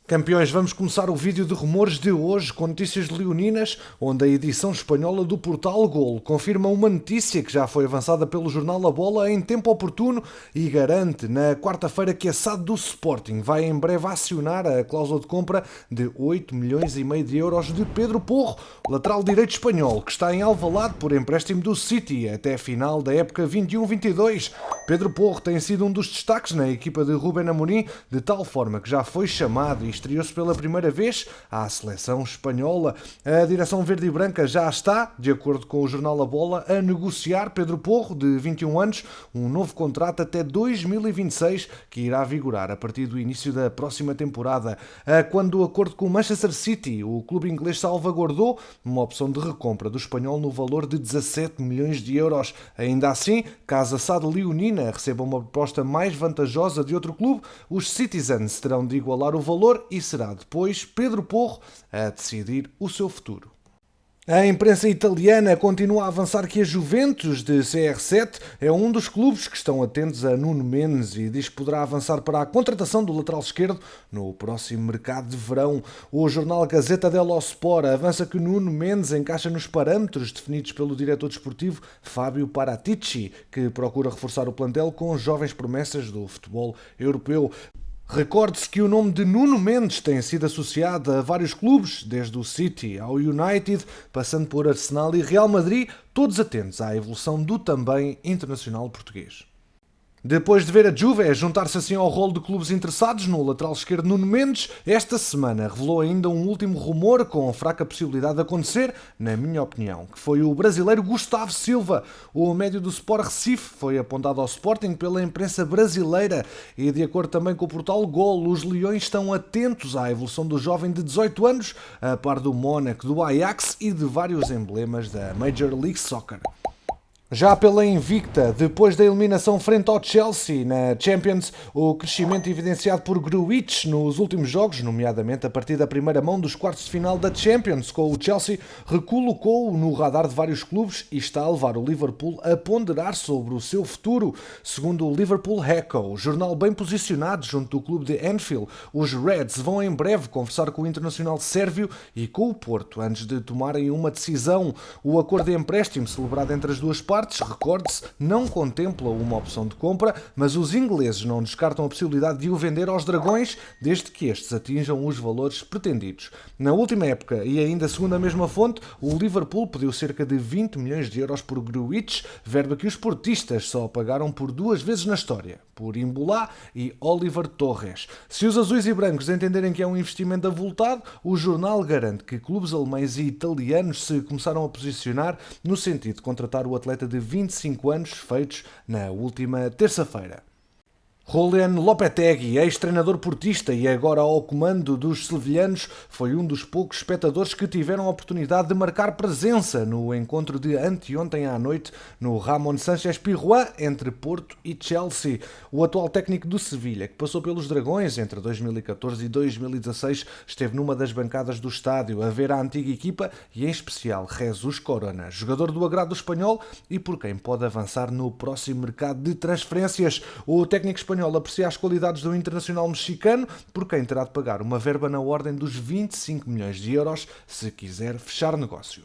Campeões, vamos começar o vídeo de rumores de hoje com notícias leoninas, onde a edição espanhola do portal Gol confirma uma notícia que já foi avançada pelo jornal A Bola em tempo oportuno e garante na quarta-feira que a SAD do Sporting vai em breve acionar a cláusula de compra de 8 milhões e meio de euros de Pedro Porro, lateral direito espanhol, que está em Alvalade por empréstimo do City até a final da época 21-22. Pedro Porro tem sido um dos destaques na equipa de Rubén Amorim, de tal forma que já foi chamado e estreou-se pela primeira vez à seleção espanhola. A direção verde e branca já está, de acordo com o jornal A Bola, a negociar Pedro Porro, de 21 anos, um novo contrato até 2026, que irá vigorar a partir do início da próxima temporada. Quando o acordo com o Manchester City, o clube inglês salvaguardou uma opção de recompra do espanhol no valor de 17 milhões de euros. Ainda assim, caso a SAD leonina receba uma proposta mais vantajosa de outro clube, os Citizens terão de igualar o valor e será depois Pedro Porro a decidir o seu futuro. A imprensa italiana continua a avançar que a Juventus de CR7 é um dos clubes que estão atentos a Nuno Mendes e diz que poderá avançar para a contratação do lateral esquerdo no próximo mercado de verão. O jornal Gazzetta dello Sport avança que Nuno Mendes encaixa nos parâmetros definidos pelo diretor desportivo Fábio Paratici, que procura reforçar o plantel com jovens promessas do futebol europeu. Recorde-se que o nome de Nuno Mendes tem sido associado a vários clubes, desde o City ao United, passando por Arsenal e Real Madrid, todos atentos à evolução do também internacional português. Depois de ver a Juve juntar-se assim ao rolo de clubes interessados no lateral esquerdo Nuno Mendes, esta semana revelou ainda um último rumor com fraca possibilidade de acontecer, na minha opinião, que foi o brasileiro Gustavo Silva. O médio do Sport Recife foi apontado ao Sporting pela imprensa brasileira e, de acordo também com o portal Gol, os Leões estão atentos à evolução do jovem de 18 anos, a par do Mónaco, do Ajax e de vários emblemas da Major League Soccer. Já pela invicta, depois da eliminação frente ao Chelsea na Champions, o crescimento evidenciado por Grujic nos últimos jogos, nomeadamente a partir da primeira mão dos quartos de final da Champions com o Chelsea, recolocou-o no radar de vários clubes e está a levar o Liverpool a ponderar sobre o seu futuro. Segundo o Liverpool Echo, jornal bem posicionado junto do clube de Anfield, os Reds vão em breve conversar com o internacional sérvio e com o Porto antes de tomarem uma decisão. O acordo de empréstimo celebrado entre as duas partes, recorde-se, não contempla uma opção de compra, mas os ingleses não descartam a possibilidade de o vender aos Dragões, desde que estes atinjam os valores pretendidos. Na última época, e ainda segundo a mesma fonte, o Liverpool pediu cerca de 20 milhões de euros por Grujic, verba que os portistas só pagaram por duas vezes na história, por Imbolá e Oliver Torres. Se os azuis e brancos entenderem que é um investimento avultado, o jornal garante que clubes alemães e italianos se começaram a posicionar no sentido de contratar o atleta de 25 anos, feitos na última terça-feira. Julián Lopetegui, ex-treinador portista e agora ao comando dos sevilhanos, foi um dos poucos espectadores que tiveram a oportunidade de marcar presença no encontro de anteontem à noite no Ramon Sánchez Pizjuán entre Porto e Chelsea. O atual técnico do Sevilha, que passou pelos Dragões entre 2014 e 2016, esteve numa das bancadas do estádio a ver a antiga equipa e em especial Jesus Corona, jogador do agrado espanhol e por quem pode avançar no próximo mercado de transferências. O técnico espanhol aprecia as qualidades do internacional mexicano, por quem terá de pagar uma verba na ordem dos 25 milhões de euros se quiser fechar negócio.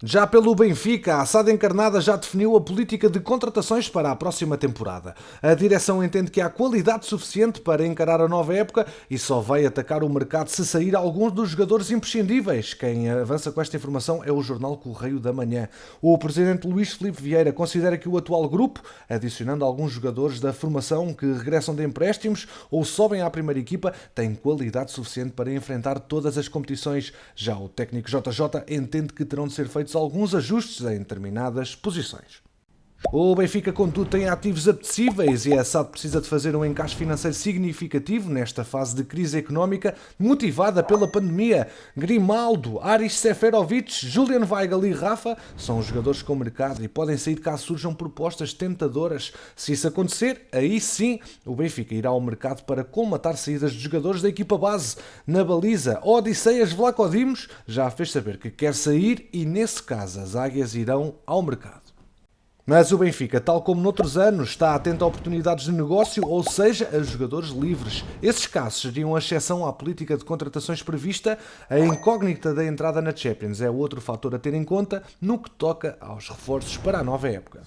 Já pelo Benfica, a SAD encarnada já definiu a política de contratações para a próxima temporada. A direção entende que há qualidade suficiente para encarar a nova época e só vai atacar o mercado se sair alguns dos jogadores imprescindíveis. Quem avança com esta informação é o jornal Correio da Manhã. O presidente Luís Filipe Vieira considera que o atual grupo, adicionando alguns jogadores da formação que regressam de empréstimos ou sobem à primeira equipa, tem qualidade suficiente para enfrentar todas as competições. Já o técnico JJ entende que terão de ser feitos alguns ajustes em determinadas posições. O Benfica, contudo, tem ativos apetecíveis e a SAD precisa de fazer um encaixe financeiro significativo nesta fase de crise económica motivada pela pandemia. Grimaldo, Aris Seferovic, Julian Weigl e Rafa são jogadores com mercado e podem sair caso surjam propostas tentadoras. Se isso acontecer, aí sim o Benfica irá ao mercado para colmatar saídas de jogadores da equipa base. Na baliza, Odisseias Vlachodimos já fez saber que quer sair e, nesse caso, as águias irão ao mercado. Mas o Benfica, tal como noutros anos, está atento a oportunidades de negócio, ou seja, a jogadores livres. Esses casos seriam a exceção à política de contratações prevista. A incógnita da entrada na Champions é outro fator a ter em conta no que toca aos reforços para a nova época.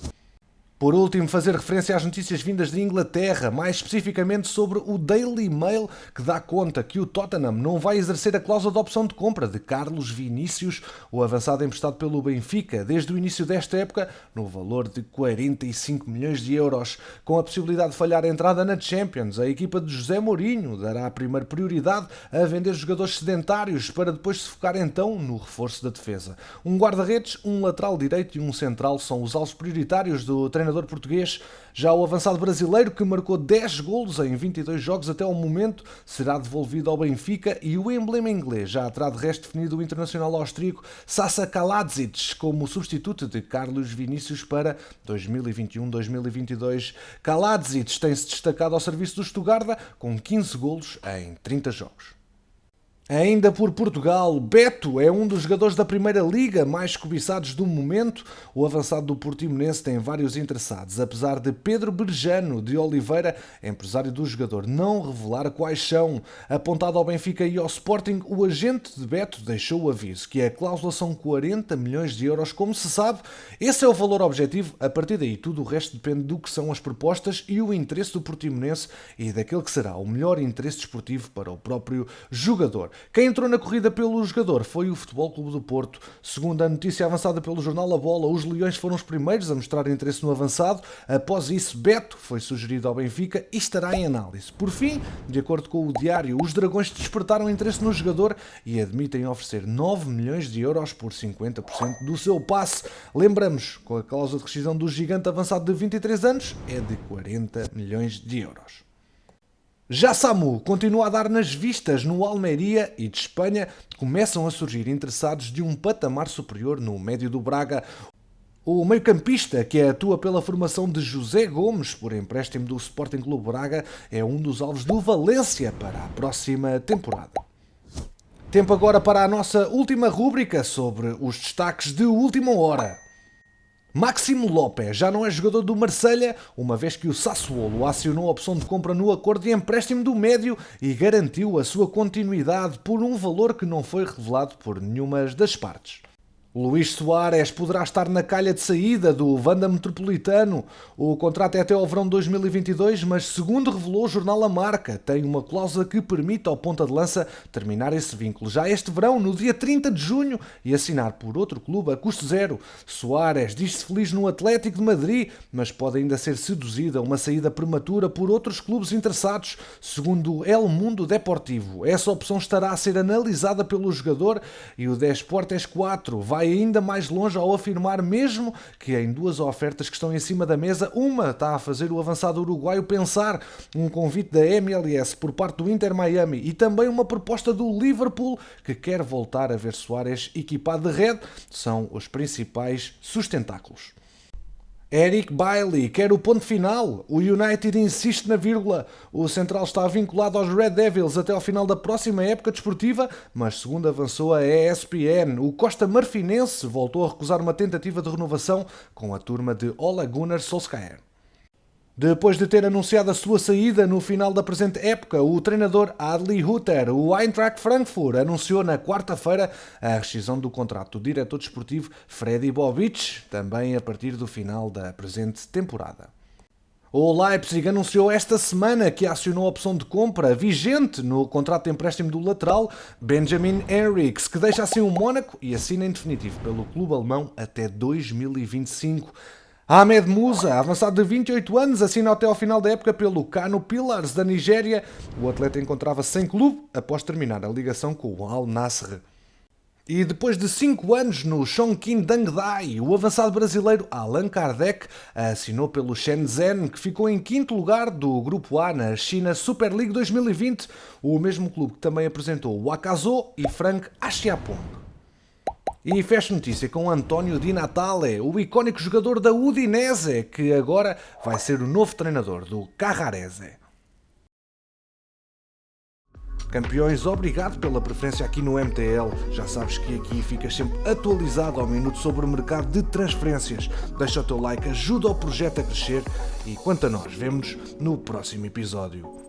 Por último, fazer referência às notícias vindas de Inglaterra, mais especificamente sobre o Daily Mail, que dá conta que o Tottenham não vai exercer a cláusula de opção de compra de Carlos Vinícius, o avançado emprestado pelo Benfica, desde o início desta época, no valor de 45 milhões de euros. Com a possibilidade de falhar a entrada na Champions, a equipa de José Mourinho dará a primeira prioridade a vender jogadores sedentários, para depois se focar então no reforço da defesa. Um guarda-redes, um lateral direito e um central são os alvos prioritários do treinador português. Já o avançado brasileiro, que marcou 10 golos em 22 jogos até ao momento, será devolvido ao Benfica, e o emblema inglês já terá de resto definido o internacional austríaco Sasa Kaladzic como substituto de Carlos Vinícius para 2021-2022. Kaladzic tem-se destacado ao serviço do Stuttgart com 15 golos em 30 jogos. Ainda por Portugal, Beto é um dos jogadores da Primeira Liga mais cobiçados do momento. O avançado do Portimonense tem vários interessados, apesar de Pedro Berjano de Oliveira, empresário do jogador, não revelar quais são. Apontado ao Benfica e ao Sporting, o agente de Beto deixou o aviso que a cláusula são 40 milhões de euros, como se sabe. Esse é o valor objetivo. A partir daí, tudo o resto depende do que são as propostas e o interesse do Portimonense e daquele que será o melhor interesse desportivo para o próprio jogador. Quem entrou na corrida pelo jogador foi o Futebol Clube do Porto. Segundo a notícia avançada pelo jornal A Bola, os Leões foram os primeiros a mostrar interesse no avançado. Após isso, Beto foi sugerido ao Benfica e estará em análise. Por fim, de acordo com o Diário, os Dragões despertaram interesse no jogador e admitem oferecer 9 milhões de euros por 50% do seu passe. Lembramos, com a cláusula de rescisão do gigante avançado de 23 anos, é de 40 milhões de euros. Já Samu continua a dar nas vistas no Almeria, e de Espanha começam a surgir interessados de um patamar superior no médio do Braga. O meio-campista, que atua pela formação de José Gomes por empréstimo do Sporting Clube Braga, é um dos alvos do Valência para a próxima temporada. Tempo agora para a nossa última rúbrica sobre os destaques de última hora. Máximo Lopes já não é jogador do Marselha, uma vez que o Sassuolo acionou a opção de compra no acordo de empréstimo do médio e garantiu a sua continuidade por um valor que não foi revelado por nenhuma das partes. Luís Soares poderá estar na calha de saída do Wanda Metropolitano. O contrato é até ao verão de 2022, mas segundo revelou o jornal A Marca, tem uma cláusula que permite ao ponta de lança terminar esse vínculo já este verão, no dia 30 de junho, e assinar por outro clube a custo zero. Soares diz-se feliz no Atlético de Madrid, mas pode ainda ser seduzido a uma saída prematura por outros clubes interessados. Segundo El Mundo Deportivo, essa opção estará a ser analisada pelo jogador, e o Desportes 4 vai ainda mais longe ao afirmar mesmo que em duas ofertas que estão em cima da mesa, uma está a fazer o avançado uruguaio pensar, um convite da MLS por parte do Inter Miami e também uma proposta do Liverpool, que quer voltar a ver Soares equipado de red, são os principais sustentáculos. Eric Bailly quer o ponto final. O United insiste na vírgula. O central está vinculado aos Red Devils até ao final da próxima época desportiva, mas segundo avançou a ESPN, o Costa Marfinense voltou a recusar uma tentativa de renovação com a turma de Ole Gunnar Solskjaer. Depois de ter anunciado a sua saída no final da presente época, o treinador Adli Hutter, o Eintracht Frankfurt, anunciou na quarta-feira a rescisão do contrato do diretor desportivo Freddy Bobic, também a partir do final da presente temporada. O Leipzig anunciou esta semana que acionou a opção de compra vigente no contrato de empréstimo do lateral Benjamin Henriques, que deixa assim o Mónaco e assina em definitivo pelo clube alemão até 2025. Ahmed Musa, avançado de 28 anos, assina até ao final da época pelo Kano Pillars da Nigéria. O atleta encontrava-se sem clube após terminar a ligação com o Al Nassr. E depois de 5 anos no Chongqing Dangdai, o avançado brasileiro Allan Kardec assinou pelo Shenzhen, que ficou em 5º lugar do Grupo A na China Super League 2020, o mesmo clube que também apresentou o Akazo e Frank Axiapong. E fecha notícia com António Di Natale, o icónico jogador da Udinese, que agora vai ser o novo treinador do Carrarese. Campeões, obrigado pela preferência aqui no MTL. Já sabes que aqui ficas sempre atualizado ao minuto sobre o mercado de transferências. Deixa o teu like, ajuda o projeto a crescer e quanto a nós, vemo-nos no próximo episódio.